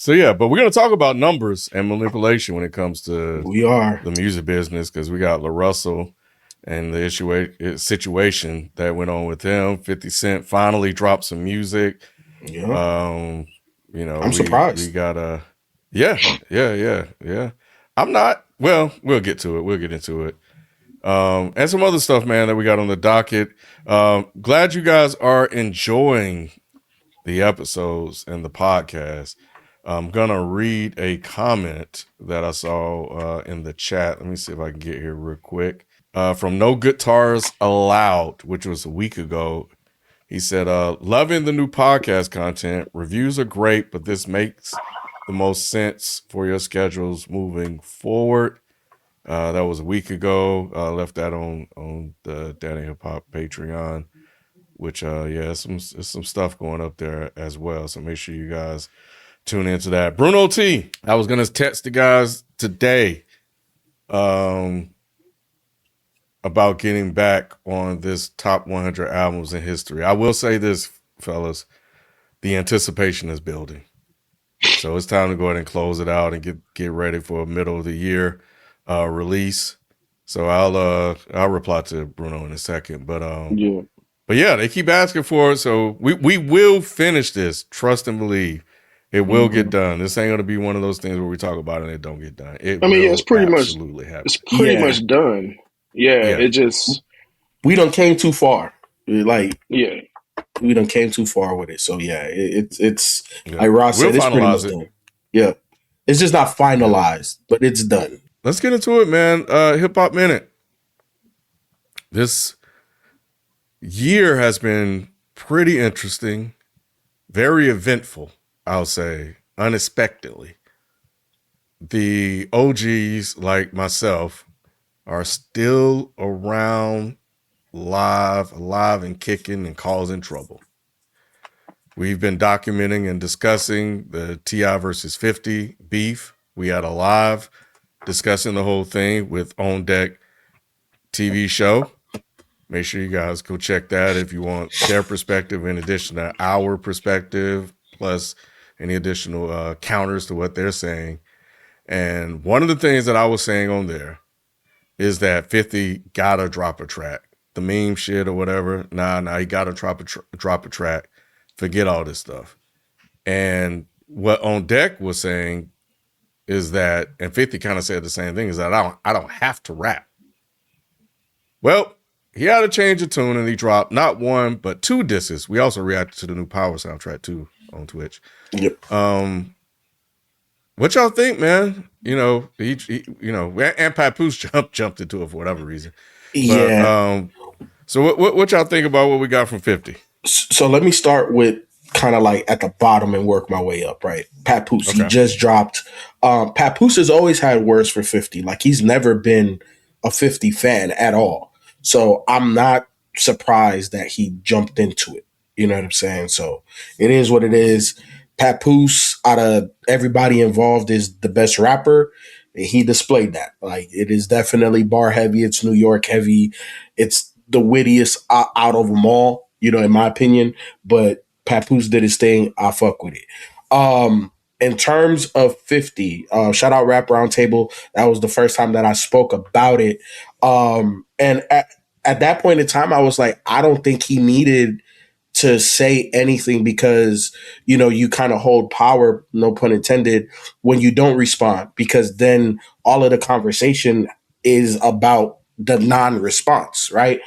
So yeah, but we're gonna talk about numbers and manipulation when it comes to We are. the music business because we got LaRussell and the situation that went on with him. 50 Cent finally dropped some music. Yeah. I'm We surprised. got yeah. I'm not. Well, we'll get to it. We'll get into it. And some other stuff, man, that we got on the docket. Glad you guys are enjoying the episodes and the podcast. I'm gonna read a comment that I saw in the chat. Let me see if I can get here real quick. From No Guitars Allowed, which was a week ago. He said, loving the new podcast content. Reviews are great, but this makes the most sense for your schedules moving forward. That was a week ago. Left that on the Daddy Hip Hop Patreon, which some stuff going up there as well. So make sure you guys tune into that. Bruno T, I was gonna text the guys today about getting back on this top 100 albums in history. I will say this, fellas, the anticipation is building. So it's time to go ahead and close it out and get ready for a middle of the year release. So I'll reply to Bruno in a second, but yeah, they keep asking for it. So we will finish this. Trust and believe. It will get done. This ain't gonna be one of those things where we talk about it and it don't get done. It It's will pretty much absolutely it's happen. pretty much done. Yeah, Yeah. it just We done came too far. Like yeah. we done came too far with it. So yeah, it's Yeah. like Ross We'll said, it's pretty much finalize it. done. Yeah. It's just not finalized, but it's done. Let's get into it, man. Hip Hop Minute. This year has been pretty interesting, very eventful, I'll say, unexpectedly. The OGs like myself are still around, alive and kicking and causing trouble. We've been documenting and discussing the T.I. versus 50 beef. We had a live discussing the whole thing with On Deck TV show. Make sure you guys go check that if you want their perspective in addition to our perspective, plus any additional counters to what they're saying. And one of the things that I was saying on there is that 50 gotta drop a track. The meme shit or whatever, nah, he gotta drop a track. Forget all this stuff. And what On Deck was saying is that, and 50 kind of said the same thing, is that I don't have to rap. Well, he had to change the tune and he dropped not one, but 2 disses. We also reacted to the new Power soundtrack too on Twitch. Yep. What y'all think, man? You know, and Papoose jumped into it for whatever reason. Yeah. So what y'all think about what we got from 50? So let me start with kind of like at the bottom and work my way up, right? Papoose, Okay. he just dropped. Papoose has always had words for 50. Like he's never been a 50 fan at all. So I'm not surprised that he jumped into it. You know what I'm saying? So it is what it is. Papoose, out of everybody involved, is the best rapper. He displayed that. Like it is definitely bar heavy. It's New York heavy. It's the wittiest out of them all, you know, in my opinion. But Papoose did his thing. I fuck with it. In terms of 50, shout out Rap Roundtable. That was the first time that I spoke about it. And at that point in time, I was like, I don't think he needed to say anything because, you know, you kind of hold power, no pun intended, when you don't respond, because then all of the conversation is about the non-response, right?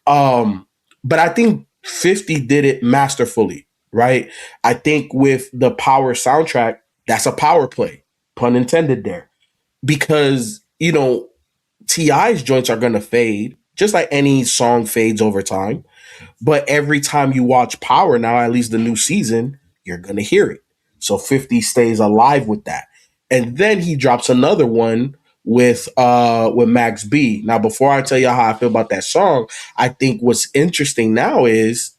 But I think 50 did it masterfully, right? I think with the Power soundtrack, that's a power play, pun intended there, because, you know, T.I.'s joints are going to fade, just like any song fades over time. But every time you watch Power now, at least the new season, you're going to hear it. So 50 stays alive with that. And then he drops another one with Max B. Now, before I tell you how I feel about that song, I think what's interesting now is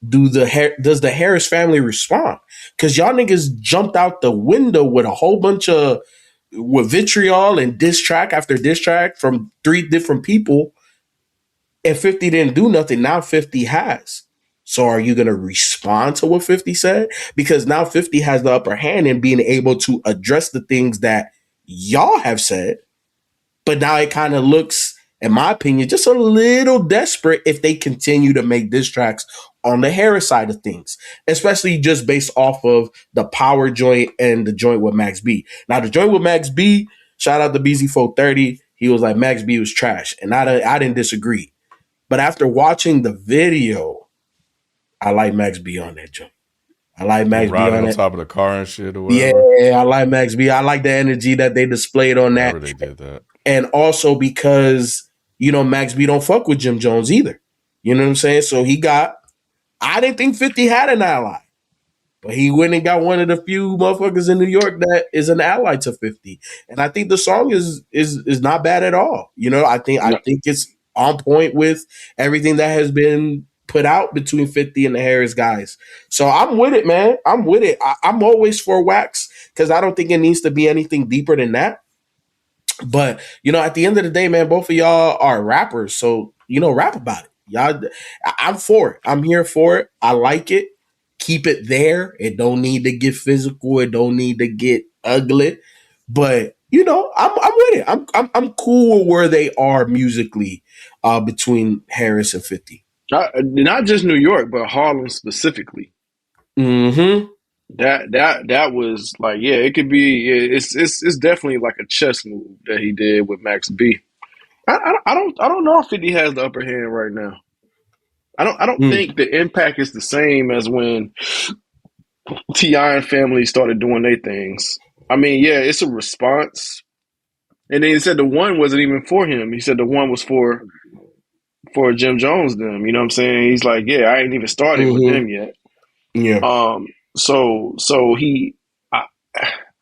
does the Harris family respond? Because y'all niggas jumped out the window with a whole bunch of with vitriol and diss track after diss track from 3 different people, and 50 didn't do nothing. Now 50 has. So are you going to respond to what 50 said? Because now 50 has the upper hand in being able to address the things that y'all have said. But now it kind of looks, in my opinion, just a little desperate if they continue to make diss tracks on the Harris side of things, especially just based off of the Power joint and the joint with Max B. Now, the joint with Max B, shout out to BZ430. He was like, Max B was trash. And I didn't disagree. But after watching the video, I like Max B on that joint. I like Max B riding on on it. top of the car and shit or whatever. Yeah, I like Max B. I like the energy that they displayed on Whenever that. they did that. And also because, Max B don't fuck with Jim Jones either. You know what I'm saying? So I didn't think 50 had an ally. But he went and got one of the few motherfuckers in New York that is an ally to 50. And I think the song is not bad at all. I think it's on point with everything that has been put out between 50 and the Harris guys. So I'm with it, man. I'm with it. I'm always for Wax because I don't think it needs to be anything deeper than that. But, at the end of the day, man, both of y'all are rappers. So, rap about it. Y'all, I'm for it. I'm here for it. I like it. Keep it there. It don't need to get physical. It don't need to get ugly. But, I'm with it. I'm cool with where they are musically between Harris and 50. Not just New York, but Harlem specifically. Mm-hmm. That was like, yeah, it could be. It's definitely like a chess move that he did with Max B. I don't know if 50 has the upper hand right now. I don't think the impact is the same as when T.I. and family started doing their things. I mean, yeah, it's a response. And then he said the one wasn't even for him. He said the one was for Jim Jones them. You know what I'm saying? He's like, yeah, I ain't even started with them yet. Yeah. So he, I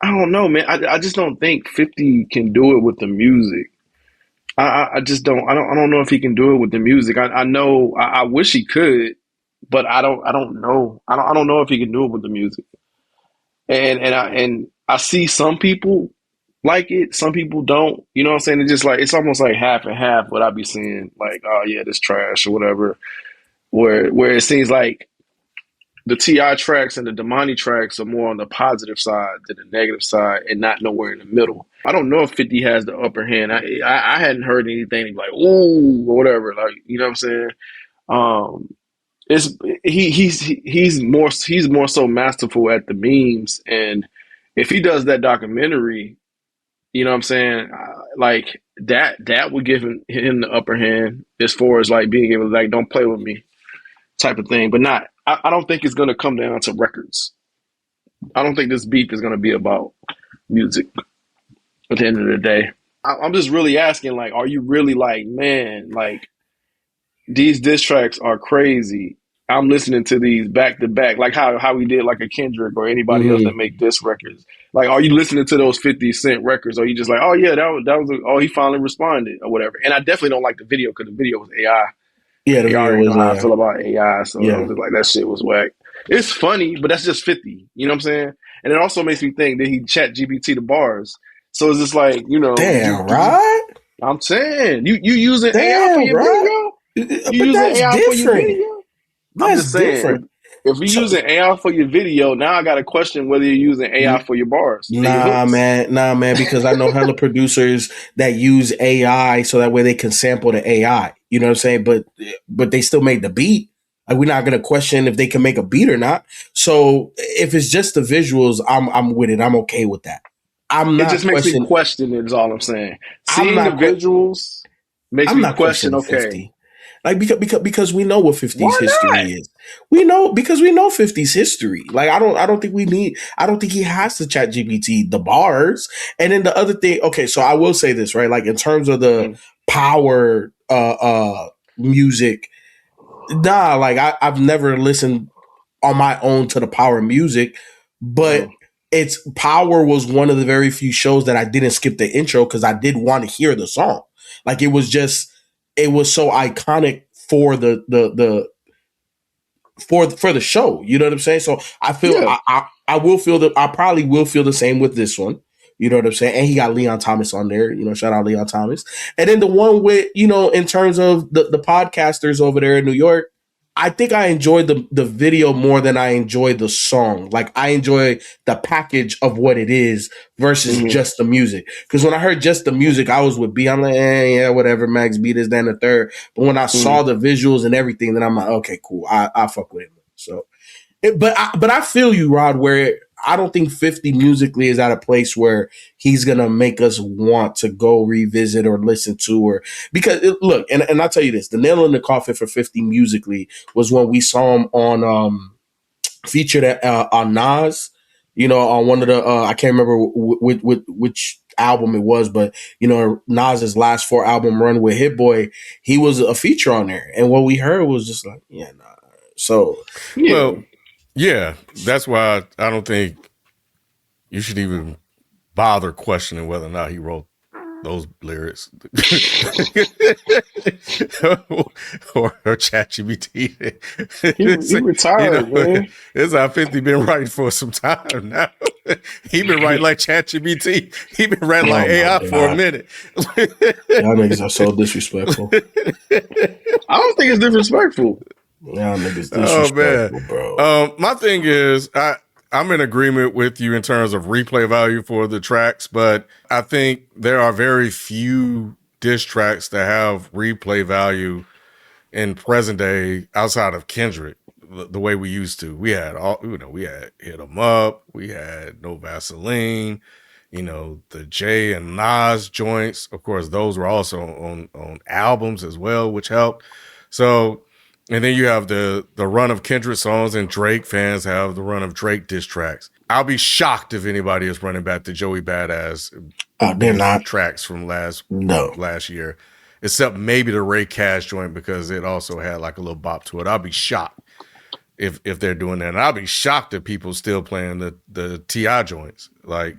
don't know, man. I just don't think 50 can do it with the music. I just don't. I don't know if he can do it with the music. I know. I wish he could, but I don't know. I don't know if he can do it with the music. And I see some people like it, some people don't. You know what I'm saying? It's just like it's almost like half and half. What I be seeing, like, oh yeah, this trash or whatever. Where it seems like the T.I. tracks and the Damani tracks are more on the positive side than the negative side, and not nowhere in the middle. I don't know if 50 has the upper hand. I hadn't heard anything like ooh or whatever. Like, you know what I'm saying? It's he's more so masterful at the memes, and if he does that documentary, you know what I'm saying, like that would give him the upper hand as far as like being able to like don't play with me type of thing. But not, I don't think it's going to come down to records. I don't think this beef is going to be about music at the end of the day. I'm just really asking, like, are you really like, man, like these diss tracks are crazy. I'm listening to these back to back, like how we did like a Kendrick or anybody else that make diss records. Like, are you listening to those 50 Cent records? Or are you just like, oh yeah, oh, he finally responded or whatever? And I definitely don't like the video because the video was AI. Yeah, the You video already know was how I feel about AI, so yeah. I was just like, that shit was whack. It's funny, but that's just 50. You know what I'm saying? And it also makes me think that he chat GPT the bars. So it's just like, Damn, right? I'm saying you using AI for Damn, your right? video? You But using that's AI for your different. video? I'm That's just saying, different. if you're using AI for your video, now I got to question whether you're using AI for your bars and your Nah, hooks. man, because I know hella producers that use AI so that way they can sample the AI. You know what I'm saying? But they still make the beat. Like, we're not gonna question if they can make a beat or not. So if it's just the visuals, I'm with it. I'm okay with that. I'm It not just makes me questioning. question it, is all I'm saying. I'm Seeing the not. visuals makes I'm me not question, questioning okay, 50. Like, because we know what 50's why history not? is. We know, because we know 50's history. Like, I don't think he has to chat GPT the bars. And then the other thing, okay, so I will say this, right? Like, in terms of the power music, nah, like I've never listened on my own to the power music, but it's Power was one of the very few shows that I didn't skip the intro because I did want to hear the song. Like, it was so iconic for the for the show. You know what I'm saying? So I feel Yeah. I will feel that I probably will feel the same with this one. You know what I'm saying? And he got Leon Thomas on there. Shout out Leon Thomas. And then the one with, in terms of the podcasters over there in New York, I think I enjoy the video more than I enjoy the song. Like I enjoy the package of what it is versus just the music. Because when I heard just the music, I was with B. I'm like, yeah, whatever. Max B this, then the third. But when I saw the visuals and everything, then I'm like, okay, cool. I fuck with it. So, but I feel you, Rod. Where I don't think 50 musically is at a place where he's gonna make us want to go revisit or listen to, or because look, and I'll tell you this: the nail in the coffin for 50 musically was when we saw him on featured on Nas, you know, on one of the I can't remember which album it was, but you know, Nas's last 4 album run with Hit Boy, he was a feature on there, and what we heard was just like, yeah, nah. So, Well, yeah, that's why I don't think you should even bother questioning whether or not he wrote those lyrics or ChatGPT. He retired, man. It's how 50 been writing for some time now. He been writing like ChatGPT. He been writing like AI for a minute. Y'all niggas are so disrespectful. I don't think it's disrespectful. Y'all niggas disrespectful, bro. My thing is, I'm in agreement with you in terms of replay value for the tracks, but I think there are very few diss tracks that have replay value in present day outside of Kendrick the way we used to. We had we had Hit 'Em Up, we had No Vaseline, you know, the Jay and Nas joints. Of course, those were also on albums as well, which helped. So, and then you have the run of Kendrick songs, and Drake fans have the run of Drake diss tracks. I'll be shocked if anybody is running back to Joey Badass they're not tracks from last year, except maybe the Ray Cash joint, because it also had like a little bop to it. I'll be shocked if they're doing that. And I'll be shocked that people still playing the T.I. joints. Like,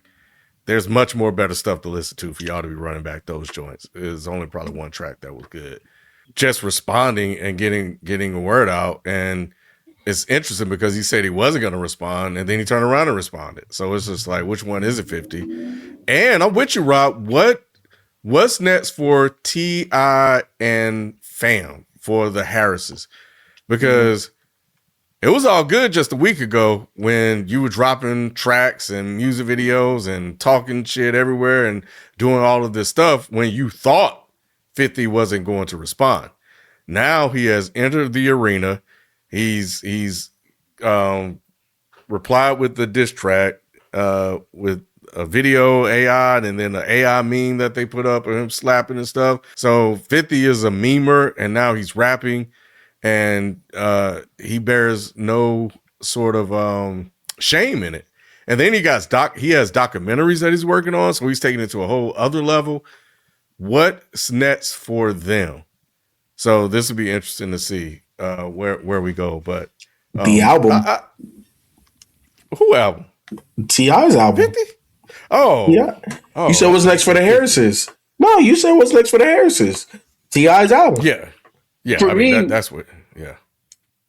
there's much more better stuff to listen to for y'all to be running back those joints. There's only probably one track that was good. Just responding and getting a word out. And it's interesting because he said he wasn't going to respond, and then he turned around and responded. So it's just like, which one is it, 50? And I'm with you, Rob. What's next for T.I. and Fam, for the Harrises? Because it was all good just a week ago when you were dropping tracks and music videos and talking shit everywhere and doing all of this stuff when you thought 50 wasn't going to respond. Now he has entered the arena. He's replied with the diss track with a video AI, and then the AI meme that they put up of him slapping and stuff. So 50 is a memer, and now he's rapping, and he bears no sort of shame in it. And then he has documentaries that he's working on, so he's taking it to a whole other level. What's next for them? So this would be interesting to see where we go. But the album, who album? T.I.'s album. 50? Oh, yeah. You said what's next for the Harrises? No, you said what's next for the Harrises? T.I.'s album. Yeah. For me, that's what. Yeah.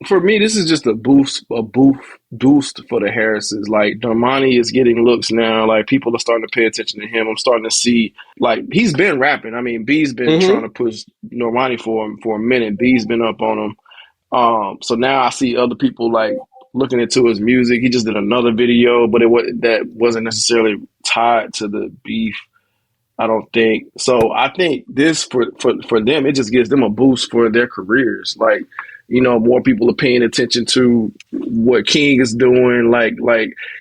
For me, this is just a boost for the Harrises. Like, Normani is getting looks now. Like, people are starting to pay attention to him. I'm starting to see, like, he's been rapping. I mean, B's been trying to push Normani for a minute. B's been up on him. So now I see other people like looking into his music. He just did another video, but that wasn't necessarily tied to the beef, I don't think. So I think this for them, it just gives them a boost for their careers. Like, you know, more people are paying attention to what King is doing. Like,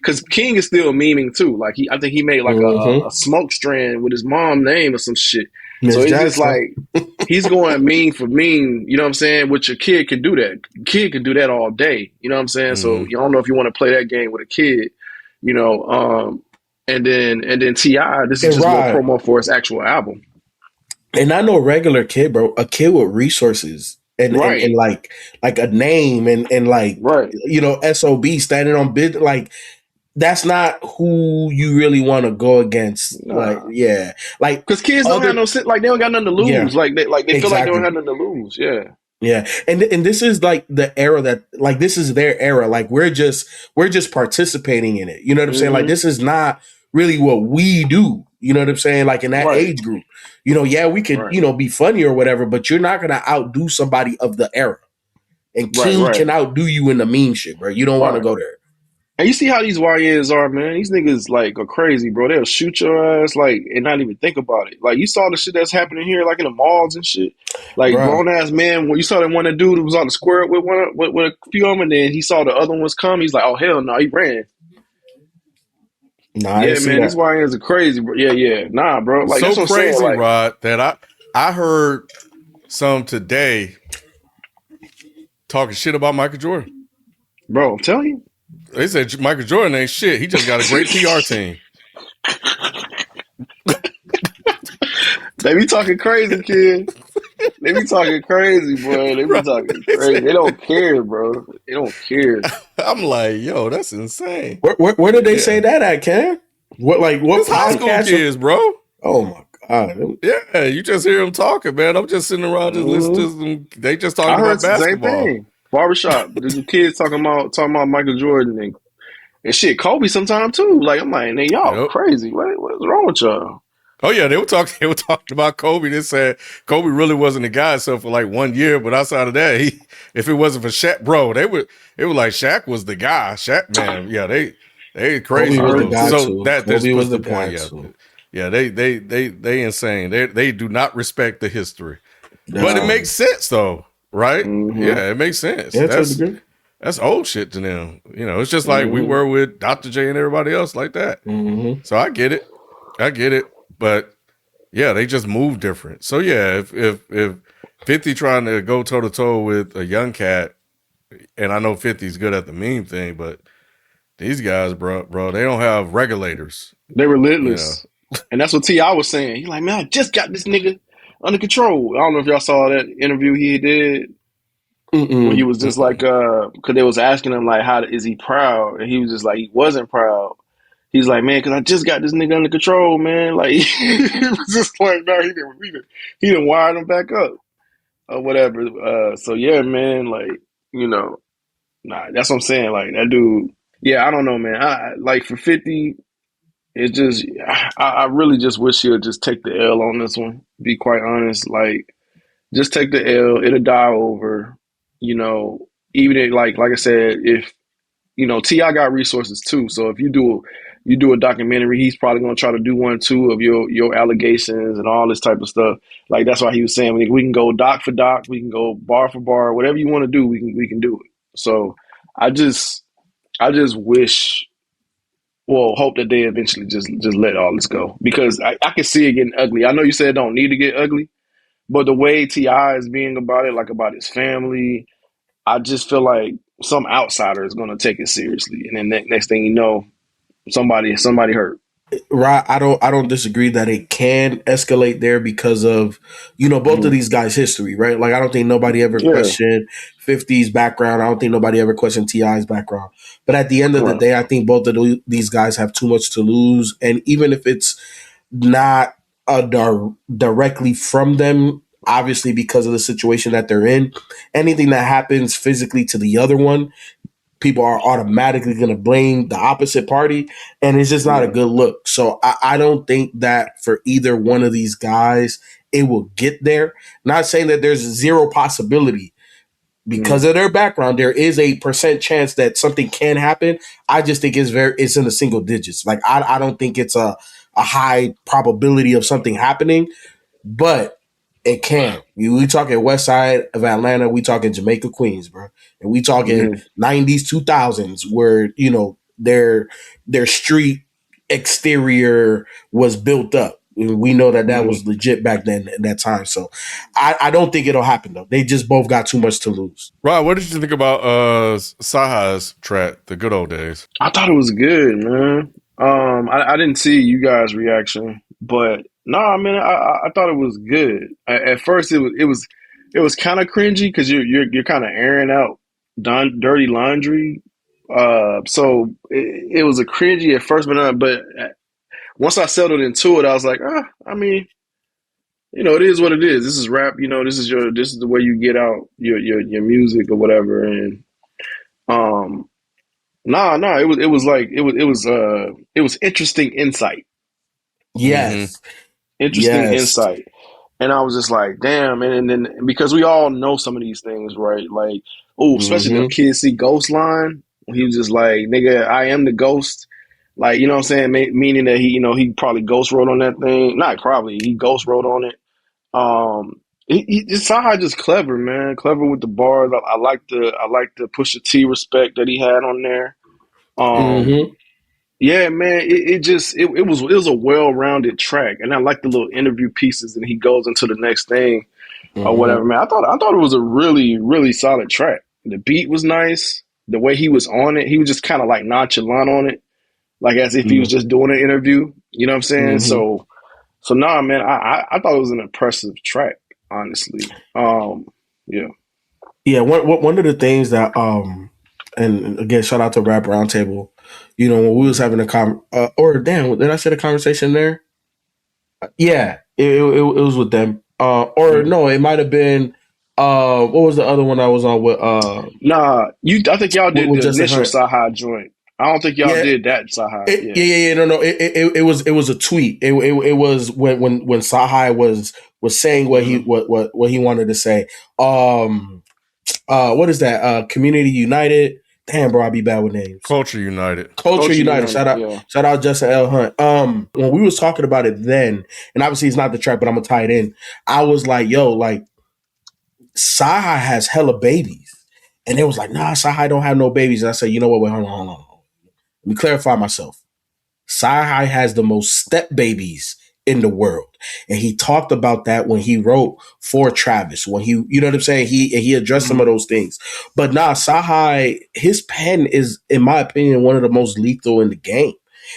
because King is still memeing too. Like, I think he made like a smoke strand with his mom's name or some shit. So it's just like he's going meme for meme. You know what I'm saying? Which your kid can do that. Kid can do that all day. You know what I'm saying? So you don't know if you want to play that game with a kid. You know, and then T.I., this is just more promo for his actual album. And not no regular kid, bro. A kid with resources and like a name and like you know, SOB standing on bid. Like, that's not who you really want to go against. Like, yeah, like because kids don't have no like they don't got nothing to lose. Yeah, like they feel like they don't have nothing to lose. Yeah. Yeah. And this is like the era that, like, this is their era. Like, we're just participating in it. You know what I'm saying? Like, this is not really what we do. You know what I'm saying? Like, in that age group, you know, yeah, we could, you know, be funny or whatever, but you're not going to outdo somebody of the era. And Right, King right. can outdo you in the meme shit, bro. You don't want to Right. go there. And you see how these YNs are, man. These niggas like are crazy, bro. They'll shoot your ass like and not even think about it. Like you saw the shit that's happening here, like in the malls and shit. Like Bruh. grown ass man, when you saw that one dude who was on the square with with a few of them, and then he saw the other ones come. He's like, oh hell no, he ran. Nah, I Yeah, didn't see man, these that. YNs are crazy, bro. Yeah, yeah, nah, bro. Like So that's what I'm saying. crazy, Like, Rod, that I heard some today talking shit about Michael Jordan. bro, I'm telling you. They said Michael Jordan ain't shit. He just got a great PR team. They be talking crazy, kid. They be talking crazy, boy. They be Bro, talking they crazy. They said, don't care, bro. They don't care. I'm like, yo, that's insane. Where did they say Yeah. that at, Cam? What It's high school podcast? kids, bro. Oh my god. Yeah, you just hear them talking, man. I'm just sitting around just listening to them. They just talking I heard about the same basketball. thing. Barbershop. The kids talking about Michael Jordan and shit. Kobe sometime too. Like I'm like, man, y'all Yep. crazy. What's wrong with y'all? Oh yeah, they were talking. They were talking about Kobe. They said Kobe really wasn't the guy, except for like 1 year. But outside of that, if it wasn't for Shaq, bro, it was like Shaq was the guy. Shaq, man, yeah, they Kobe crazy was with the Heard them. guy So too. that just Kobe puts was the the guy point. Yeah, too. yeah, they insane. They do not respect the history, That's but it nah. makes crazy. sense though, right? Mm-hmm. Yeah, it makes sense. Yeah, to a degree. That's old shit to them. It's just like we Mm-hmm. were with Dr. J and everybody else like that. Mm-hmm. So I get it. I get it. But yeah, they just move different. So yeah, if 50 trying to go toe to toe with a young cat, and I know 50's good at the meme thing, but these guys, bro, they don't have regulators. They You know. relentless. And that's what T.I. was saying. He's like, man, I just got this nigga under control. I don't know if y'all saw that interview he did where he Mm-mm. was just like, Mm-mm. because they was asking him like, how is he proud? And he was just like, he wasn't proud. He's like, man, because I just got this nigga under control, man. Like he was just like, no, he didn't wire him back up or whatever. So yeah, man, like nah, that's what I'm saying. Like that dude, yeah, I don't know, man. I like for 50, it's just I really just wish he'll just take the L on this one. Be quite honest, like just take the L. It'll die over. Even if, like I said, if Ti got resources too. So if you do a documentary, he's probably gonna try to do one too of your allegations and all this type of stuff. Like that's why he was saying we can go doc for doc, we can go bar for bar, whatever you want to do, we can do it. So I just I just wish, well, hope that they eventually just let all this go because I can see it getting ugly. I know you said it don't need to get ugly, but the way Ti is being about it, like about his family, I just feel like some outsider is going to take it seriously, and then next thing you know, somebody hurt. Right, I don't disagree that it can escalate there because of both of Mm-hmm. these guys' history, right? Like I don't think nobody ever Yeah, questioned 50's background. I don't think nobody ever questioned Ti's background. But at the end of the right. day, I think both of these guys have too much to lose, and even if it's not directly from them, obviously because of the situation that they're in, anything that happens physically to the other one, people are automatically going to blame the opposite party, and it's just not a Yeah. good look. So I don't think that for either one of these guys it will get there. Not saying that there's zero possibility because Mm-hmm. of their background. There is a percent chance that something can happen. I just think it's in the single digits. Like I don't think it's a high probability of something happening, but it can. We talking West Side of Atlanta. We talking Jamaica, Queens, bro, and we talking Mm-hmm. '90s, 2000s, where their street exterior was built up. We know that Mm-hmm. was legit back then at that time. So I don't think it'll happen though. They just both got too much to lose. Rod, what did you think about Saha's track, The Good Old Days? I thought it was good, man. I didn't see you guys' reaction, but no, I mean, I thought it was good. At first, it was kind of cringy because you're kind of airing out dirty laundry. So it was a cringy at first, but once I settled into it, I was like, I mean, it is what it is. This is rap. This is the way you get out your music or whatever. And um, no, it was interesting insight. Mm-hmm. Yes, Interesting yes, insight. And I was just like, damn, and then because we all know some of these things, right? Like Oh, especially the Mm-hmm. Kids See Ghost line. He was just like, nigga, I am the ghost. Like, you know what I'm saying? Meaning that he probably ghost wrote on that thing. Not probably, he ghost wrote on it. Saha just clever, man. Clever with the bars. I like the Pusha T respect that he had on there. Um, Mm-hmm. yeah, man. It was a well rounded track, and I like the little interview pieces, and he goes into the next thing or whatever, Mm-hmm. man. I thought it was a really, really solid track. The beat was nice. The way he was on it, he was just kind of like nonchalant on it, like as if he was just doing an interview. You know what I'm saying? Mm-hmm. So nah, man. I thought it was an impressive track, honestly. Yeah. Yeah, one of the things that and again, shout out to Rap Roundtable. You know, when we was having a or damn, did I say the conversation there? Yeah, it was with them. Or Mhm. no, it might have been. What was the other one I was on with? Nah, I think y'all did With the Justin initial Hunt. Saha joint. I don't think y'all Yeah, did that Saha. Yeah. yeah. No. It was a tweet. It was when Sahai was saying what he Hmm. what he wanted to say. What is that? Community United. Damn, bro, I be bad with names. Culture United. Culture Culture United. United. Yeah. Shout out Justin L. Hunt. When we was talking about it then, and obviously it's not the track, but I'm gonna tie it in. I was like, yo, like Saha has hella babies. And they was like, nah, Saha don't have no babies. And I said, you know what? Wait, hold on. Let me clarify myself. Saha has the most step babies in the world. And he talked about that when he wrote for Travis, when he, you know what I'm saying? He addressed some of Hmm. those things. But nah, Saha, his pen is, in my opinion, one of the most lethal in the game.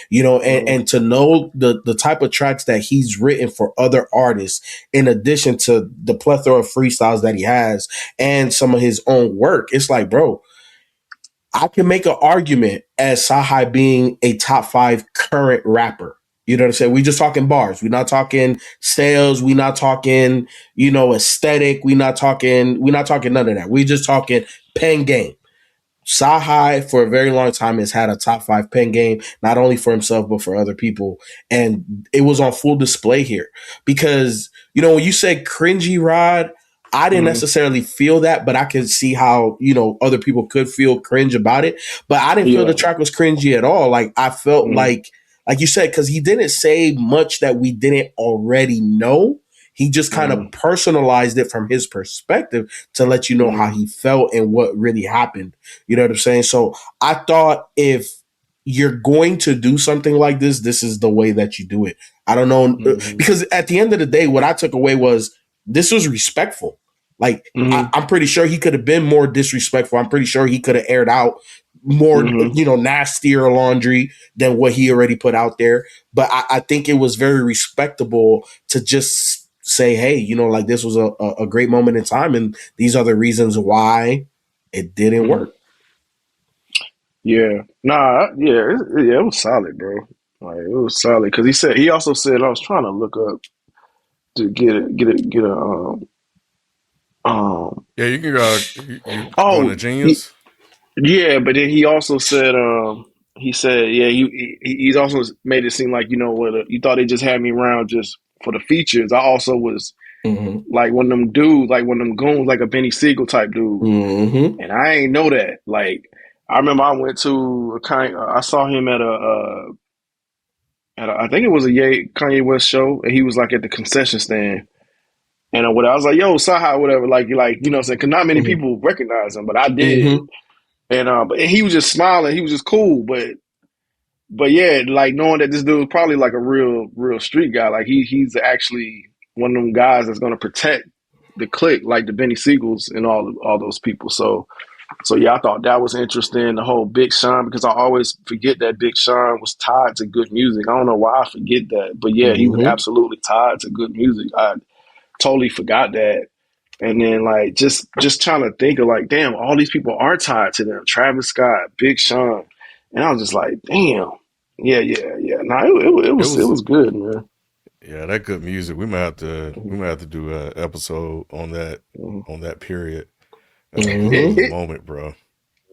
You know, Hmm. and to know the type of tracks that he's written for other artists, in addition to the plethora of freestyles that he has and some of his own work, it's like, bro, I can make an argument as Sahai being a top 5 current rapper. You know what I'm saying? We just talking bars. We're not talking sales. We're not talking, aesthetic. We're not talking none of that. We just talking pen game. Sahai for a very long time has had a top 5 pen game, not only for himself but for other people, and it was on full display here because when you said cringy, Rod, I didn't Hmm. necessarily feel that, but I could see how other people could feel cringe about it. But I didn't feel the Yeah. track was cringy at all. Like I felt Hmm. like you said, because he didn't say much that we didn't already know. He just kind Hmm. of personalized it from his perspective to let you know how Hmm. he felt and what really happened. You know what I'm saying? So I thought if you're going to do something like this is the way that you do it. I don't know. Hmm. Because at the end of the day, what I took away was this was respectful. Like, Hmm. I'm pretty sure he could have been more disrespectful. I'm pretty sure he could have aired out more, Hmm. nastier laundry than what he already put out there. But I think it was very respectable to just say, hey, like this was a great moment in time. And these are the reasons why it didn't Hmm. work. Yeah. Nah. Yeah. It was solid, bro. Like it was solid because he also said I was trying to look up to get a um Yeah, you can go. You going oh to Genius? yeah, but then he also said, he said, yeah, he's also made it seem like what you thought they just had me around just for the features. I also was Mm-hmm. like one of them dudes, like one of them goons, like a Benny Siegel type dude, Mm-hmm. and I ain't know that. Like I remember I went to I saw him at I think it was a Kanye West show, and he was like at the concession stand. And what I was like, "Yo, Saha, whatever." Like, what I'm saying? Because not many Mm-hmm. people recognize him, but I did. Mm-hmm. And he was just smiling. He was just cool. But yeah, like knowing that this dude was probably like a real street guy. Like he's actually one of them guys that's gonna protect the clique, like the Benny Siegels and all those people. So yeah, I thought that was interesting. The whole Big Sean, because I always forget that Big Sean was tied to good music. I don't know why I forget that, but yeah, he was Mm-hmm. absolutely tied to good music. I totally forgot that. And then like just trying to think of like, damn, all these people are tied to them. Travis Scott, Big Sean, and I was just like, damn, yeah. No, It it was was good, man. yeah, that good music. We might have to do a episode on that period. It It was a Mm-hmm. it moment, bro.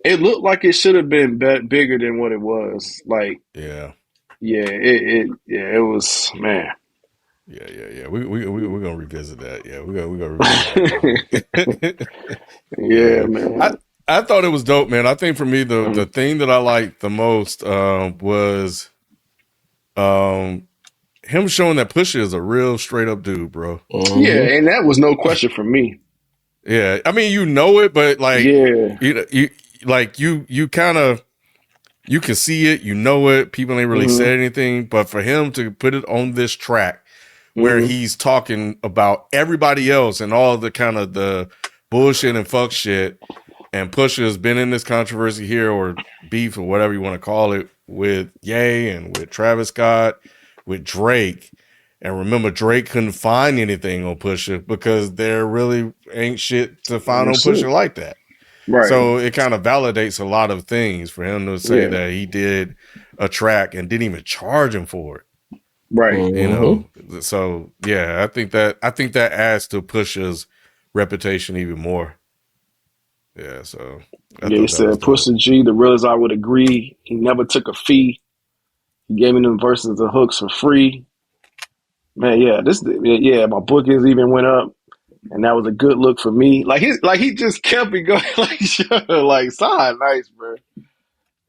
it looked like it should have been bigger than what it was. Like, Yeah, it was, man. yeah. We're gonna revisit that. Yeah, we're gonna revisit that, bro. Yeah, Yeah, I man. I thought it was dope, man. I think for me, the thing that I liked the most was him showing that Pusha is a real straight up dude, bro. Yeah, and that was no question for me. Yeah, I mean, you know it, but like, Yeah. you kind of you can see it, you know it. People ain't really said anything, but for him to put it on this track where he's talking about everybody else and all the kind of the bullshit and fuck shit, and Pusha has been in this controversy here or beef or whatever you want to call it with Ye and with Travis Scott, with Drake. And remember, Drake couldn't find anything on Pusha because there really ain't shit to find on Pusha like that. Right. So it kind of validates a lot of things for him to say that he did a track and didn't even charge him for it. Right. You know, so yeah, I think that adds to Pusha's reputation even more. Yeah, so He said Pusha G, the real as I would agree. He never took a fee. He gave me them verses and hooks for free. Man, my bookings even went up, and that was a good look for me. He just kept it going. Like Saha nice, bro.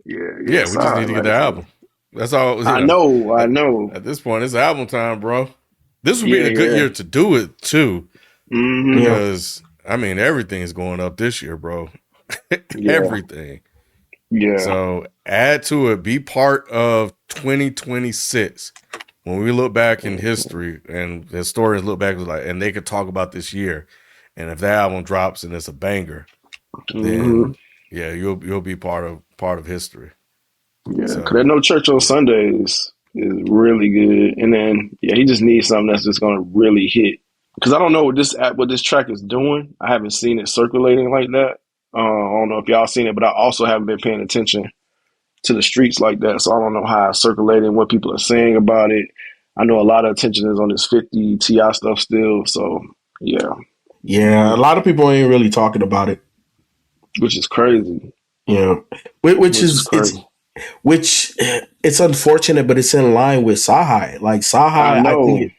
Yeah, we just need to get the album. That's all. I know. At this point, it's album time, bro. This would be a good year to do it too, because I mean everything is going up this year, bro. Everything. Yeah. So add to it. Be part of 2026. When we look back in history and historians look back and they could talk about this year, and if that album drops and it's a banger, then yeah, you'll be part of history. Yeah, because that No Church on Sundays is really good, and then he just needs something that's just gonna really hit. Because I don't know what this track is doing. I haven't seen it circulating like that. I don't know if y'all seen it, but I also haven't been paying attention to the streets like that, so I don't know how it's circulating, what people are saying about it. I know a lot of attention is on this 50 T.I. stuff still, so yeah. Yeah, a lot of people ain't really talking about it. Which is crazy. Yeah. Which is crazy. It's unfortunate, but it's in line with Saha. Like Saha, I think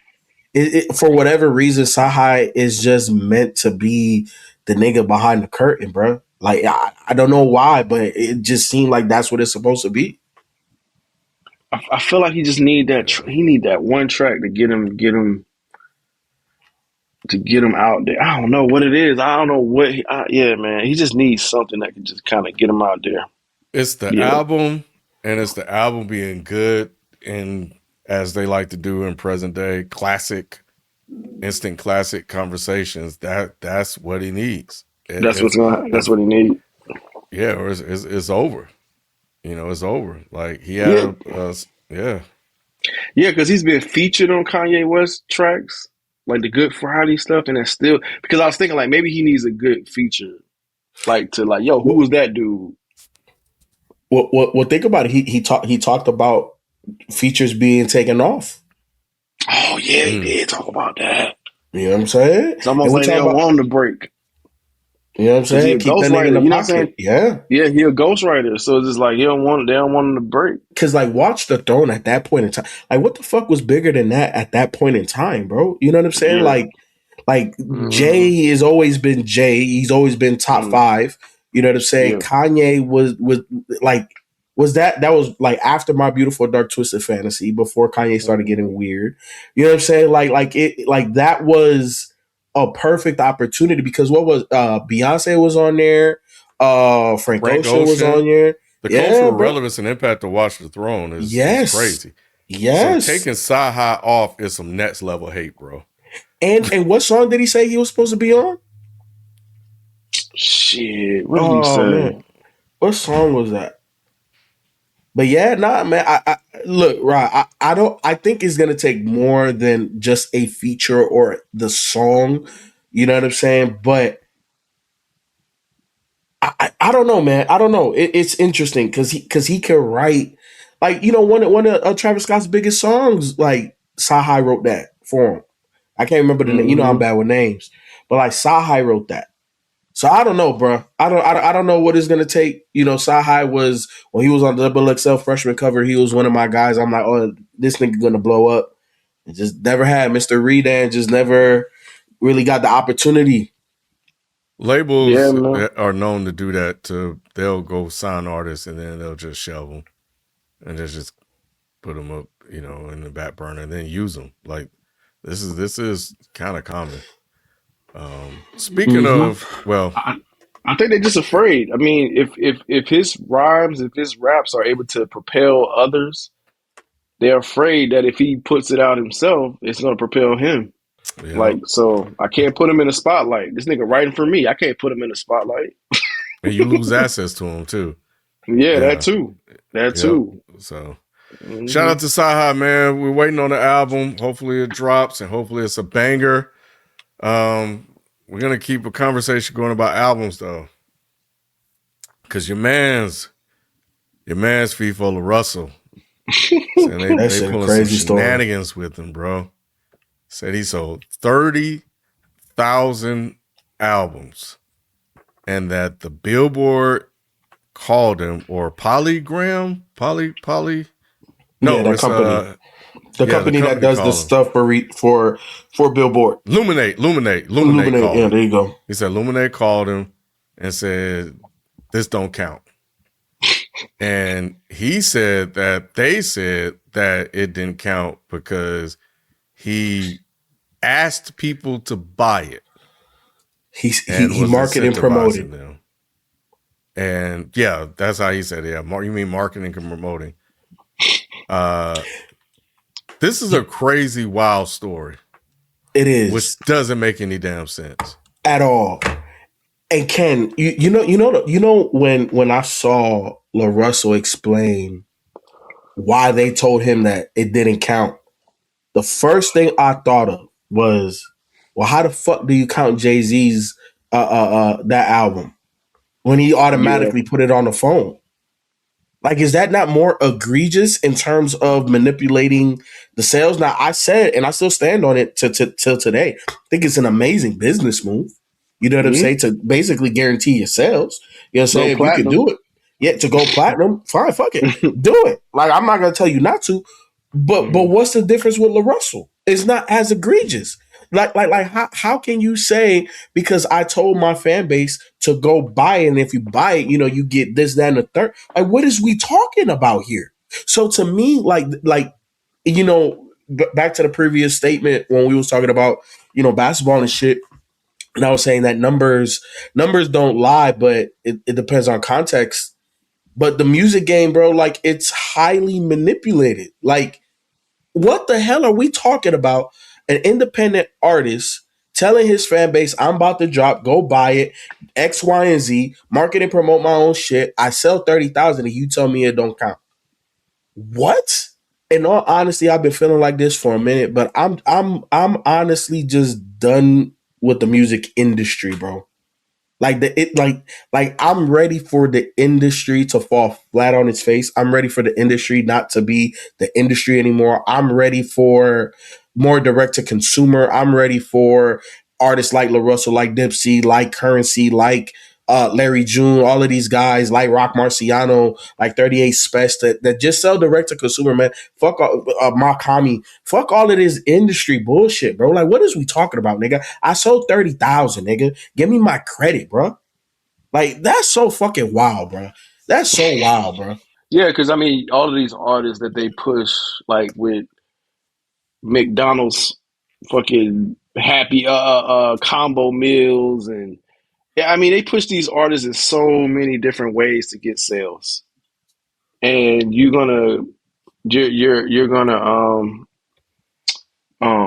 it, for whatever reason, Saha is just meant to be the nigga behind the curtain, bro. Like I don't know why, but it just seemed like that's what it's supposed to be. I feel like he just need that. He need that one track to get him out there. I don't know what it is. I don't know what. Man, he just needs something that can just kind of get him out there. It's the album, and it's the album being good, and as they like to do in present day, instant classic conversations. That's what he needs. That's what he needs. Yeah, or it's over. You know, it's over. Like he had yeah, because he's been featured on Kanye West tracks, like the Good Friday stuff, and that's still because I was thinking like maybe he needs a good feature, like to like, yo, who was that dude? Well, think about it. He talked about features being taken off. Oh yeah, he did talk about that. You know what I'm saying? It's almost like they don't want him to break. You know what I'm saying? Keep that nigga in the pocket. You know what I'm saying? Yeah, he a ghostwriter. So it's just like they don't want him to break. Cause like Watch the Throne at that point in time. Like what the fuck was bigger than that at that point in time, bro? You know what I'm saying? Yeah. Like Jay has always been Jay. He's always been top 5. You know what I'm saying? Yeah. Kanye was like after My Beautiful Dark Twisted Fantasy, before Kanye started getting weird. You know what I'm saying? Like that was a perfect opportunity because what was Beyonce was on there, Frank Ocean was on there. The cultural relevance and impact of Watch the Throne is crazy. Yes. So taking Saha off is some next level hate, bro. And what song did he say he was supposed to be on? Shit, what did he say? Man. What song was that? But yeah, man. I look, right. I think it's gonna take more than just a feature or the song. You know what I'm saying? But I don't know, man. I don't know. It's interesting because he can write. Like, you know, one of Travis Scott's biggest songs, like Saha wrote that for him. I can't remember the name. You know, I'm bad with names, but like Saha wrote that. So I don't know, bro. I don't know what it's gonna take. You know, Saha was when he was on the XXL freshman cover. He was one of my guys. I'm like, oh, this nigga gonna blow up. And just never had Mr. Redan. Just never really got the opportunity. Yeah, Labels man. are known to do that. They'll go sign artists and then they'll just shelve them and they just put them up, in the back burner and then use them. Like this is kind of common. Speaking Mm-hmm. of, well, I think they're just afraid. I mean, if his rhymes, if his raps are able to propel others, they're afraid that if he puts it out himself, it's gonna propel him. yeah, Like, so I can't put him in the spotlight. This nigga writing for me. I can't put him in the spotlight. and you lose access to them too. Yeah, that Yeah, too. That yep. too. So shout Hmm. out to Saha, man. We're waiting on the album. Hopefully it drops and hopefully it's a banger. We're gonna keep a conversation going about albums though, because your man's FIFO LaRussell. And they That they shit a pulling some crazy story. shenanigans with him, bro. Said he sold 30,000 albums, and that the Billboard called him, or Polygram, poly. Yeah, No, that it's company. The yeah, the company that company does the called him. stuff for Billboard. Luminate Illuminate. called Yeah, him. there you go. He said Luminate called him and said this don't count. And he said that they said that it didn't count because he asked people to buy it and He was marketed and incentivizing promoted. them. And yeah, that's how he said it. Yeah, you mean marketing and promoting. This is a crazy, wild story, It is which doesn't make any damn sense. at all. And Ken, when I saw LaRussell explain why they told him that it didn't count, the first thing I thought of was, well, how the fuck do you count Jay-Z's that album when he Yeah. automatically put it on the phone? Like, is that not more egregious in terms of manipulating the sales? Now, I said, and I still stand on it till today. I think it's an amazing business move. You know what I'm Hmm. saying? To basically guarantee your sales. You know what I'm Go saying? If you could do platinum. it, yeah, to go platinum, fine, fuck it, do it. Like, I'm not gonna tell you not to, but Hmm. what's the difference with LaRussell? It's not as egregious. Like how can you say because I told my fan base to go buy it, and if you buy it, you get this, that, and the third. Like, what is we talking about here? So to me, back to the previous statement when we was talking about basketball and shit, and I was saying that numbers don't lie, but it depends on context. But the music game, bro, like it's highly manipulated. Like, what the hell are we talking about? An independent artist telling his fan base, I'm about to drop, go buy it, X, Y, and Z, market and promote my own shit. I sell 30,000 and you tell me it don't count. What? In all honesty, I've been feeling like this for a minute, but I'm honestly just done with the music industry, bro. Like I'm ready for the industry to fall flat on its face. I'm ready for the industry not to be the industry anymore. I'm ready for more direct to consumer. I'm ready for artists like LaRussell, like Dipsey, like Currency, like Larry June, all of these guys like Rock Marciano, like 38 Special that just sell direct to consumer, man. Fuck Makami. Fuck all of this industry bullshit, bro. Like, what is we talking about, nigga? I sold 30,000, nigga. Give me my credit, bro. Like, that's so fucking wild, bro. That's so wild, bro. Yeah, because I mean, all of these artists that they push, like with McDonald's fucking happy combo meals, and yeah, I mean they push these artists in so many different ways to get sales, and you're gonna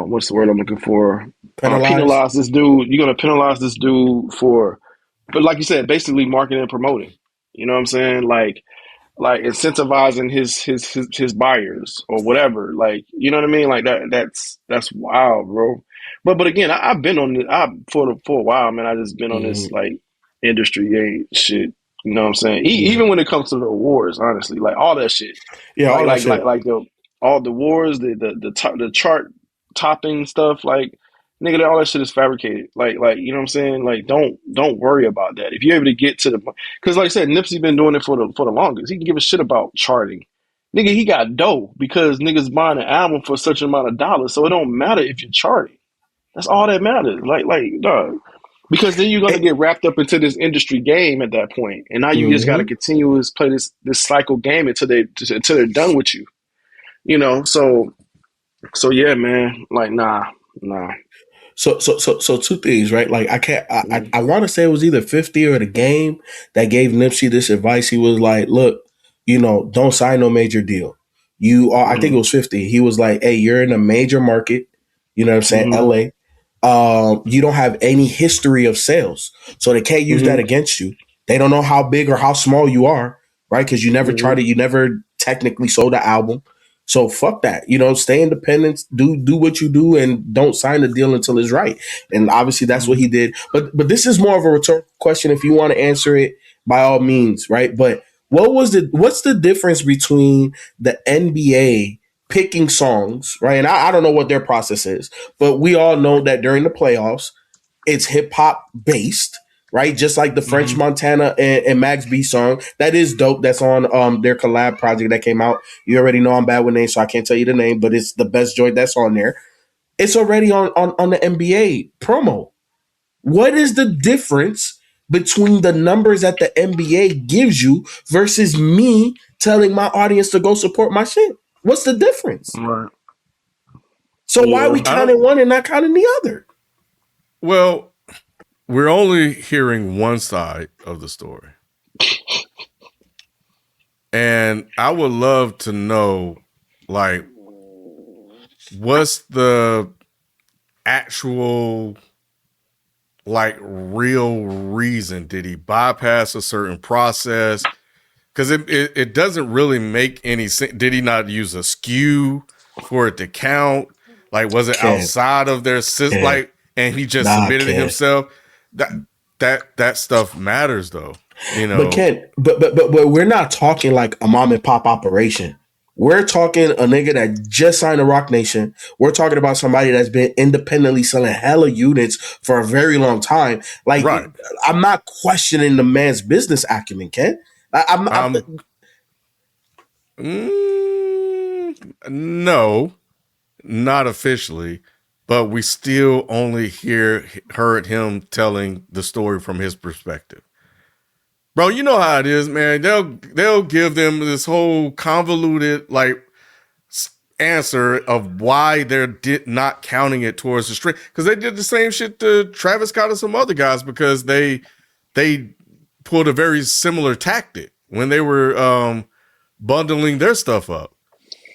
what's the word I'm looking for? Penalized. Penalize this dude. You're gonna penalize this dude but like you said, basically marketing and promoting. You know what I'm saying? Like incentivizing his buyers or whatever. Like, you know what I mean? Like that's wild, bro. But again, I've been on this for a while, man. I just been on this Mm-hmm. like industry shit. You know what I'm saying? Yeah. Even when it comes to the awards, honestly, like all that shit, Yeah, like all that like like shit. like the all the wars, the chart topping stuff, like nigga, all that shit is fabricated. Like you know what I'm saying? Like don't worry about that. If you're able to get to the, because like I said, Nipsey been doing it for the longest. He can give a shit about charting. Nigga, he got dough because niggas buying an album for such an amount of dollars, so it don't matter if you're charting. That's all that matters. Like dog. Because then you're gonna get wrapped up into this industry game at that point, and now you just got to continuous play this cycle game until they're done with you. You know, so yeah, man. Like, nah. So two things, right? Like I want to say it was either 50 or the Game that gave Nipsey this advice. He was like, look, don't sign no major deal. You are, I think it was 50. He was like, hey, you're in a major market, you know what I'm saying? LA. You don't have any history of sales. So they can't use that against you. They don't know how big or how small you are, right? Because you never you never technically sold an album. So fuck that. Stay independent, do what you do, and don't sign the deal until it's right. And obviously that's what he did. But this is more of a rhetorical question. If you want to answer it, by all means, right? But what's the difference between the NBA picking songs, right? And I don't know what their process is, but we all know that during the playoffs, it's hip hop based, right? Just like the French Montana and Max B song. That is dope. That's on their collab project that came out. You already know I'm bad with names, so I can't tell you the name, but it's the best joint that's on there. It's already on the NBA promo. What is the difference between the numbers that the NBA gives you versus me telling my audience to go support my shit? What's the difference? Right. So why are we counting one and not counting the other? Well, we're only hearing one side of the story. And I would love to know, like, what's the actual, like, real reason? Did he bypass a certain process? Because it doesn't really make any sense. Did he not use a SKU for it to count? Like, was it outside of their system? Like, and he just submitted it himself? That stuff matters, though. But Ken, but we're not talking like a mom and pop operation. We're talking a nigga that just signed a Rock Nation. We're talking about somebody that's been independently selling hella units for a very long time. Like, I'm not questioning the man's business acumen, Ken. No, not officially, but we still only heard him telling the story from his perspective. Bro, you know how it is, man. They'll give them this whole convoluted answer of why they're not counting it towards the string, because they did the same shit to Travis Scott and some other guys, because they pulled a very similar tactic when they were bundling their stuff up.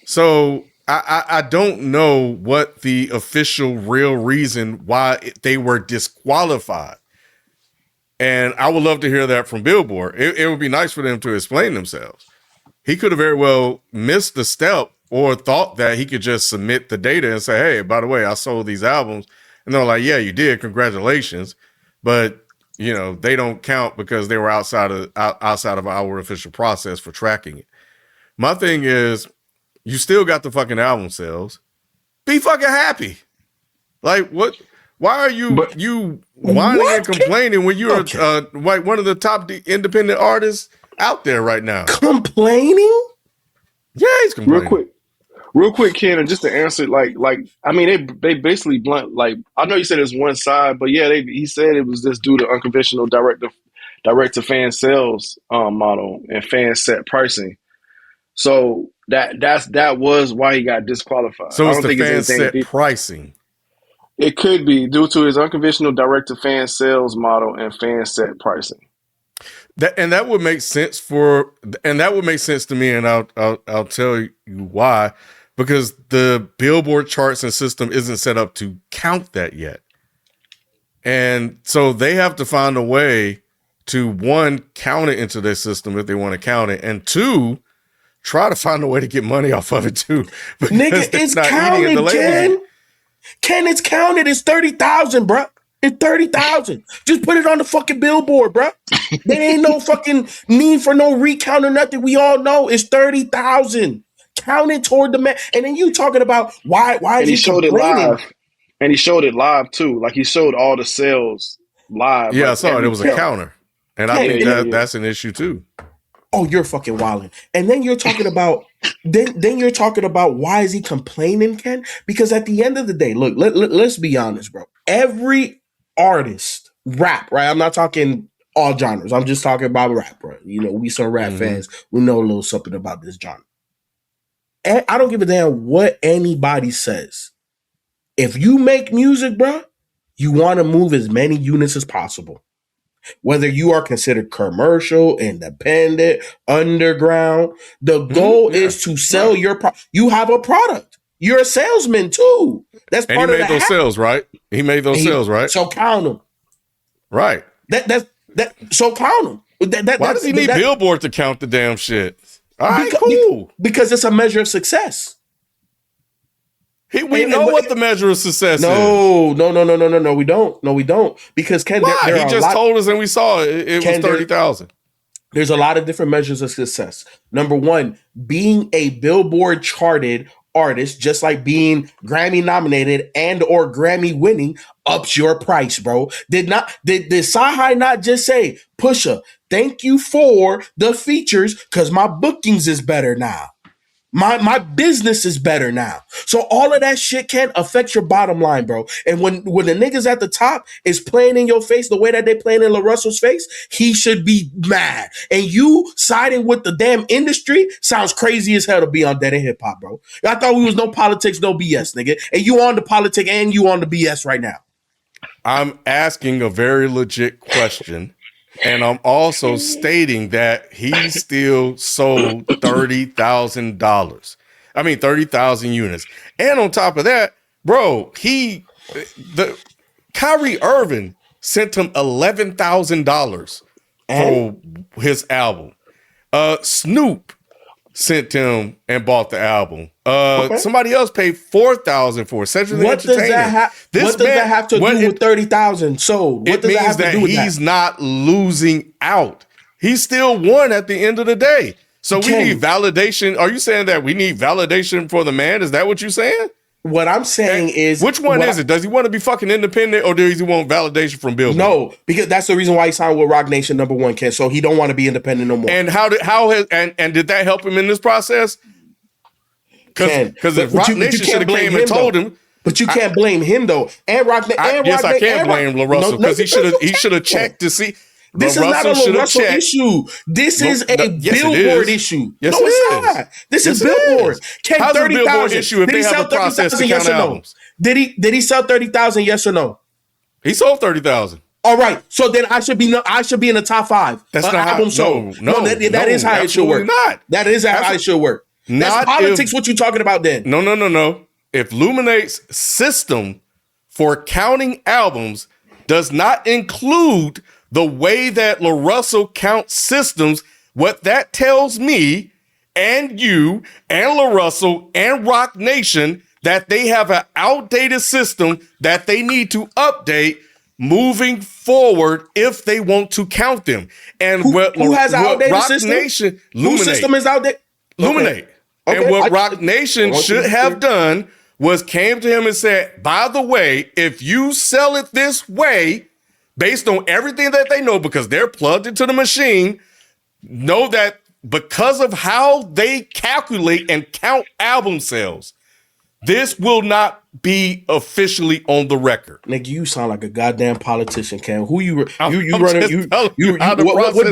So I don't know what the official real reason why they were disqualified. And I would love to hear that from Billboard. It would be nice for them to explain themselves. He could have very well missed the step or thought that he could just submit the data and say, hey, by the way, I sold these albums. And they're like, yeah, you did. Congratulations. But, they don't count because they were outside of our official process for tracking it. My thing is, you still got the fucking album sales. Be fucking happy. Like, what? Why are you whining and complaining when you're like one of the top independent artists out there right now? Complaining? Yeah, he's complaining. Real quick, Ken, and just to answer, I mean, they basically blunt. Like, I know you said it's one side, but yeah, he said it was just due to unconventional direct to fan sales model and fan set pricing. So that was why he got disqualified. So it's the fan set pricing. It could be due to his unconventional direct-to-fan sales model and fan set pricing. That would make sense to me, and I'll tell you why. Because the Billboard charts and system isn't set up to count that yet, and so they have to find a way to, one, count it into their system if they want to count it, and two, try to find a way to get money off of it too. Nigga, it's counted, Ken, it's counted. It's 30,000, bro. It's 30,000. Just put it on the fucking Billboard, bro. There ain't no fucking need for no recount or nothing. We all know it's 30,000. Count it toward the man. And then you talking about why is he showed it live. And he showed it live too. Like, he showed all the sales live. Yeah, I saw it. It was a counter. And I think that's an issue too. Oh, you're fucking wilding. And then you're talking about then you're talking about why is he complaining, Ken? Because at the end of the day, look, let's be honest, bro. Every artist rap, right? I'm not talking all genres. I'm just talking about rap, bro. You know, we some rap fans. We know a little something about this genre. And I don't give a damn what anybody says. If you make music, bro, you want to move as many units as possible. Whether you are considered commercial, independent, underground, the goal is to sell your product. You have a product. You're a salesman too. That's And part he of made those sales, right? He made those sales, right? So count them. Right. So count them. Why does he need Billboard to count the damn shit? All right, cool. Because it's a measure of success. We know what the measure of success is. No, we don't. No, we don't. Because Ken, he just told us and we saw it. It was 30,000. There's a lot of different measures of success. Number one, being a Billboard charted artist, just like being Grammy nominated and or Grammy winning, ups your price, bro. Did Saha not just say, Pusha, thank you for the features because my bookings is better now. My business is better now. So all of that shit can affect your bottom line, bro. And when the niggas at the top is playing in your face the way that they playing in LaRussell's face, he should be mad. And you siding with the damn industry sounds crazy as hell to be on Dead End Hip Hop, bro. I thought we was no politics, no BS, nigga. And you on the politic and you on the BS right now. I'm asking a very legit question. And I'm also stating that he still sold $30,000. I mean, 30,000 units. And on top of that, bro, Kyrie Irving sent him $11,000 for his album. Snoop sent him and bought the album. Somebody else paid $4,000 for it. What does that have to do with 30,000 sold? What does that have to do with that? He's not losing out. He still won at the end of the day. So we need validation. Are you saying that we need validation for the man? Is that what you're saying? What I'm saying is, which one is it? Does he want to be fucking independent or does he want validation from Billboard? No, because that's the reason why he signed with Roc Nation #1, Ken. So he don't want to be independent no more. And did that help him in this process? Because if Roc Nation should have came and told him. But you can't blame him though. And Roc Nation. Yes, I can blame LaRussell because he should have checked to see. This is not a LaRussell issue. This is a Billboard issue. Yes, no, it's not. This is Billboard. How's a Billboard issue if they have a process to count albums? Did he sell 30,000? Yes or no? He sold 30,000. All right, so then I should be in the top 5. That's not album sold. No, that is how it should work. Not. That is how it should work. That's politics. What you talking about then? No. If Luminate's system for counting albums does not include the way that LaRussell counts systems, what that tells me and you and LaRussell and Roc Nation that they have an outdated system that they need to update moving forward if they want to count them. And who has an outdated system? Nation, whose system is outdated? Luminate. Okay. And what Roc Nation should have done was came to him and said, by the way, if you sell it this way, based on everything that they know, because they're plugged into the machine, know that because of how they calculate and count album sales, this will not be officially on the record. Nigga, you sound like a goddamn politician, Cam. Who you running? What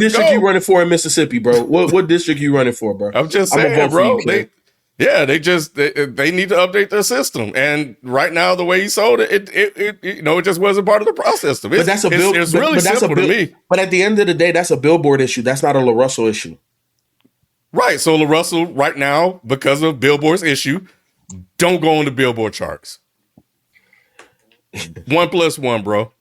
district you running for in Mississippi, bro? What district you running for, bro? I'm just saying, bro. They need to update their system. And right now, the way he sold it, it just wasn't part of the process. But that's it's really simple to me. But at the end of the day, that's a Billboard issue. That's not a LaRussell issue. Right. So LaRussell right now, because of Billboard's issue, don't go on the Billboard charts. 1+1, bro.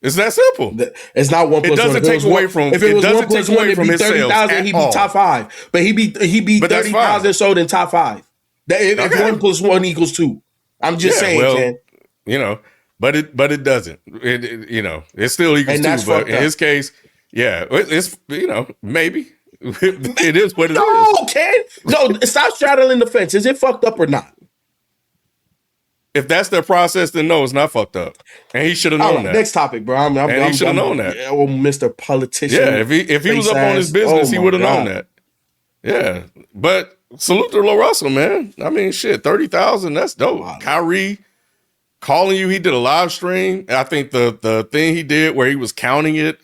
It's that simple. It's not 1+1. It doesn't take away from. If it was 1+1, it'd be 30,000. He'd be top 5. But he'd be 30,000 sold in top 5. If 1+1 equals 2, I'm just saying, Ken. But it doesn't. It still equals 2. But in his case, it's maybe. It is what it is. No, Ken. No, stop straddling the fence. Is it fucked up or not? If that's their process, then no, it's not fucked up. And he should have known that. Next topic, bro. He should have known that. Oh, Mr. Politician. Yeah, if he was up on his business, he would have known that. Yeah. But salute to LaRussell, man. I mean, shit, 30,000, that's dope. Wow. Kyrie, calling you. He did a live stream. I think the thing he did where he was counting it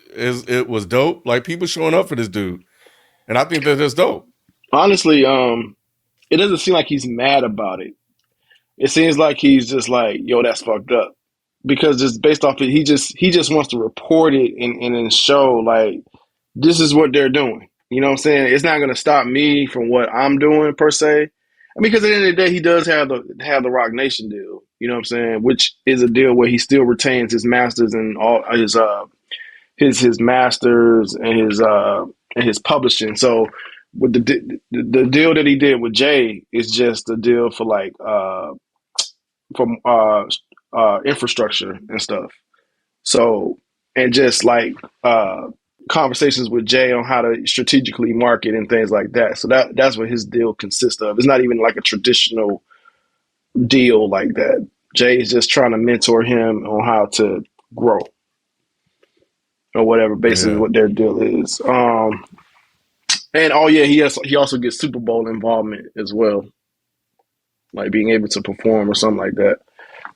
was dope. Like people showing up for this dude, and I think that's dope. Honestly, it doesn't seem like he's mad about it. It seems like he's just like, yo, that's fucked up. Because just based off it, he just wants to report it and then show like this is what they're doing. You know what I'm saying? It's not gonna stop me from what I'm doing per se. Because at the end of the day, he does have the Rock Nation deal. You know what I'm saying? Which is a deal where he still retains his masters and all his masters and his publishing. So with the deal that he did with Jay is just a deal for like from infrastructure and stuff. So and just like conversations with Jay on how to strategically market and things like that. So that's what his deal consists of. It's not even like a traditional deal like that. Jay is just trying to mentor him on how to grow or whatever. Basically, Yeah. what their deal is. And oh yeah, he also gets Super Bowl involvement as well, like being able to perform or something like that.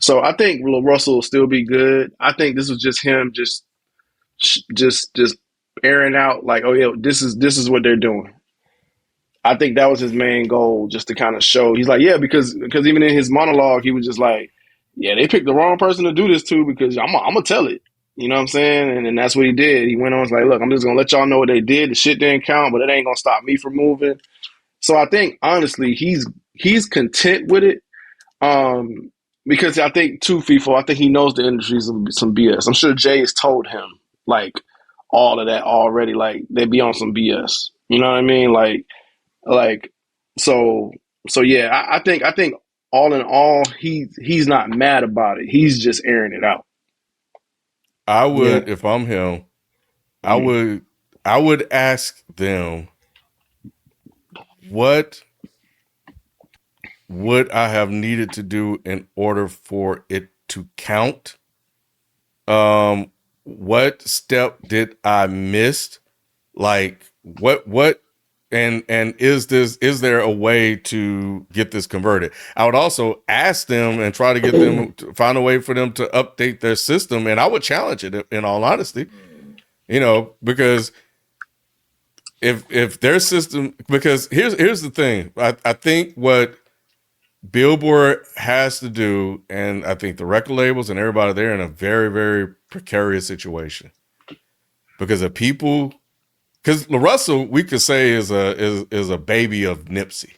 So I think LaRussell will still be good. I think this was just him, just airing out like, oh yeah, this is what they're doing. I think that was his main goal, just to kind of show. He's like, yeah, because even in his monologue, he was just like, yeah, they picked the wrong person to do this to because I'm gonna tell it. You know what I'm saying? And that's what he did. He went on, was like, look, I'm just gonna let y'all know what they did. The shit didn't count, but it ain't gonna stop me from moving. So I think honestly, he's content with it. Um, because I think too, FIFO, I think he knows the industry's some BS. I'm sure Jay has told him like all of that already. Like they be on some BS. You know what I mean? Like so yeah. I think all in all, he's not mad about it. He's just airing it out. I Yeah. would, if I'm him, I Mm. would I would ask them, what would I have needed to do in order for it to count? What step did I miss? Like what and is there a way to get this converted? I would also ask them and try to get them to find a way for them to update their system, and I would challenge it in all honesty, because if their system, because here's the thing. I think what Billboard has to do, and I think the record labels and everybody, they're in a very, very precarious situation because of people. Because LaRussell, we could say is a baby of Nipsey,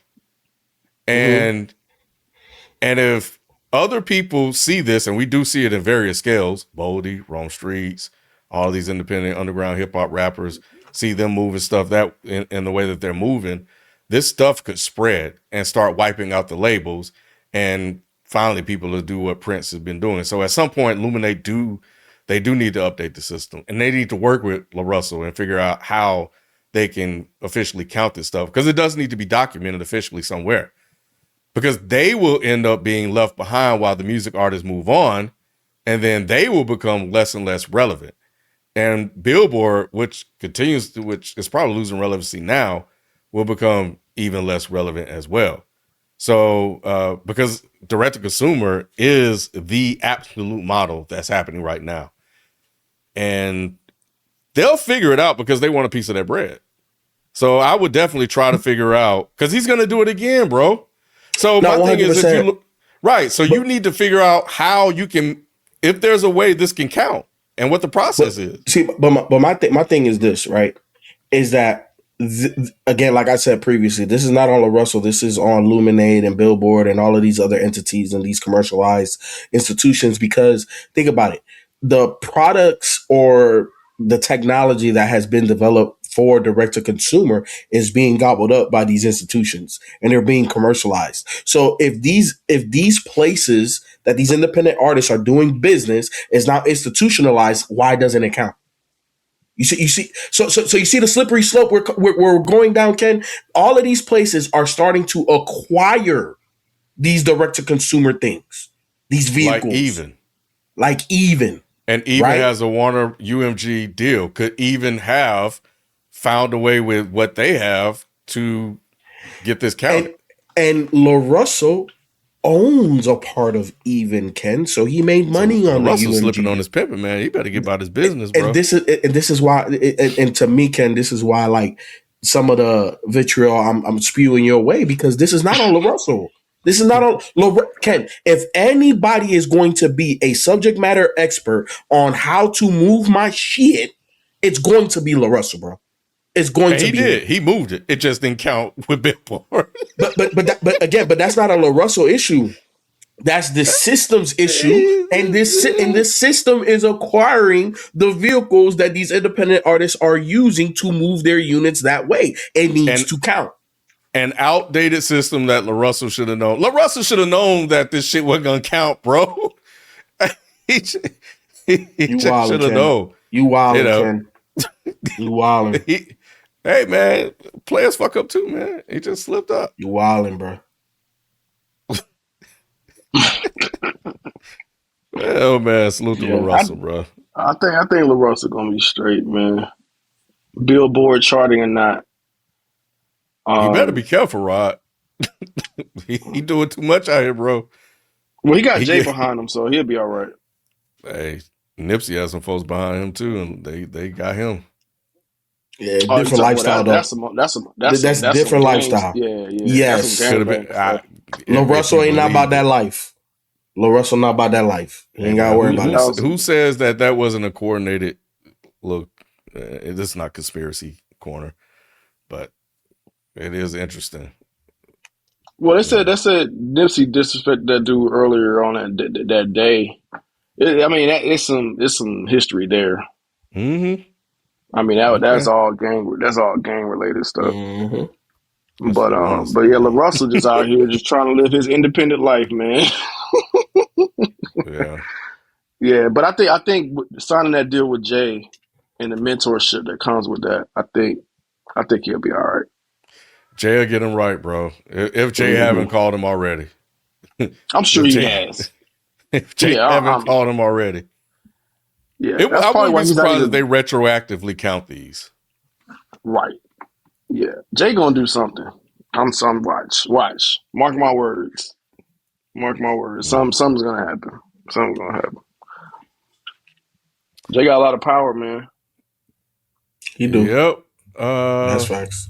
Mm-hmm. and if other people see this, and we do see it in various scales, Boldy, Rome Streets, all these independent underground hip hop rappers, see them moving stuff that in the way that they're moving, this stuff could spread and start wiping out the labels, and finally people will do what Prince has been doing. So at some point, Luminate they do need to update the system, and they need to work with LaRussell and figure out how they can officially count this stuff, because it does need to be documented officially somewhere, because they will end up being left behind while the music artists move on, and then they will become less and less relevant. And Billboard, which is probably losing relevancy now, will become even less relevant as well. So, because direct to consumer is the absolute model that's happening right now, and they'll figure it out because they want a piece of that bread. So I would definitely try to figure out, because he's going to do it again, bro. So Not my thing is, if you 100%. look right, so you But need to figure out how you can, if there's a way this can count, and what the process but is. see, my thing is this, right? Is that again, like I said previously, this is not on LaRussell. This is on Luminate and Billboard and all of these other entities and these commercialized institutions. Because think about it, the products or the technology that has been developed for direct to consumer is being gobbled up by these institutions and they're being commercialized. So if these places that these independent artists are doing business is now institutionalized, why doesn't it count? You see, so you see the slippery slope we're going down, Ken. All of these places are starting to acquire these direct to consumer things, these Like vehicles, even. like even And even right. has a Warner UMG deal, could even have found a way with what they have to get this And counted. and LaRussell owns a part of Even, Ken. So he made money So on the LaRussell slipping on UMG. his pimping, man. He better get about his business, bro. And this is why, and to me, Ken, this is why like some of the vitriol I'm spewing your way, because this is not on LaRussell. This is not on Ken. If anybody is going to be a subject matter expert on how to move my shit, it's going to be LaRussell, bro. It's going And to he be did. him. He moved it. It just didn't count with Bitport. But that's not a LaRussell issue. That's the system's issue, and this system is acquiring the vehicles that these independent artists are using to move their units that way. It needs to count. An outdated system that LaRussell should have known. LaRussell should have known that this shit wasn't gonna count, bro. he just should have known. You wildin', Ken. You wildin'. Hey man, players fuck up too, man. He just slipped up. You wildin', bro. Oh man, salute to LaRussell, bro. I think LaRussell gonna be straight, man. Billboard charting or not. You better be careful, Rod. he doing too much out here, bro. Well, he got Jay behind him, so he'll be all right. Hey, Nipsey has some folks behind him too, and they got him. Yeah, different lifestyle though. That's different lifestyle. Yeah. Yes. LaRussell ain't not about that life. LaRussell not about that life. He ain't got to worry about it. Who says that wasn't a coordinated look? This is not conspiracy corner, but it is interesting. Well, they said Nipsey disrespected that dude earlier on that day. It's some history there. Mm-hmm. I mean, that's all gang related stuff. Mm-hmm. But yeah, LaRussell just out here just trying to live his independent life, man. Yeah. Yeah, but I think signing that deal with Jay and the mentorship that comes with that, I think he'll be all right. Jay will get him right, bro. If Jay haven't called him already. I'm sure he has. If Jay haven't called him already. Yeah, I wouldn't be surprised if they retroactively count these. Right. Yeah. Jay gonna do something. Watch. Mark my words. Something's gonna happen. Jay got a lot of power, man. He do. Yep. That's facts.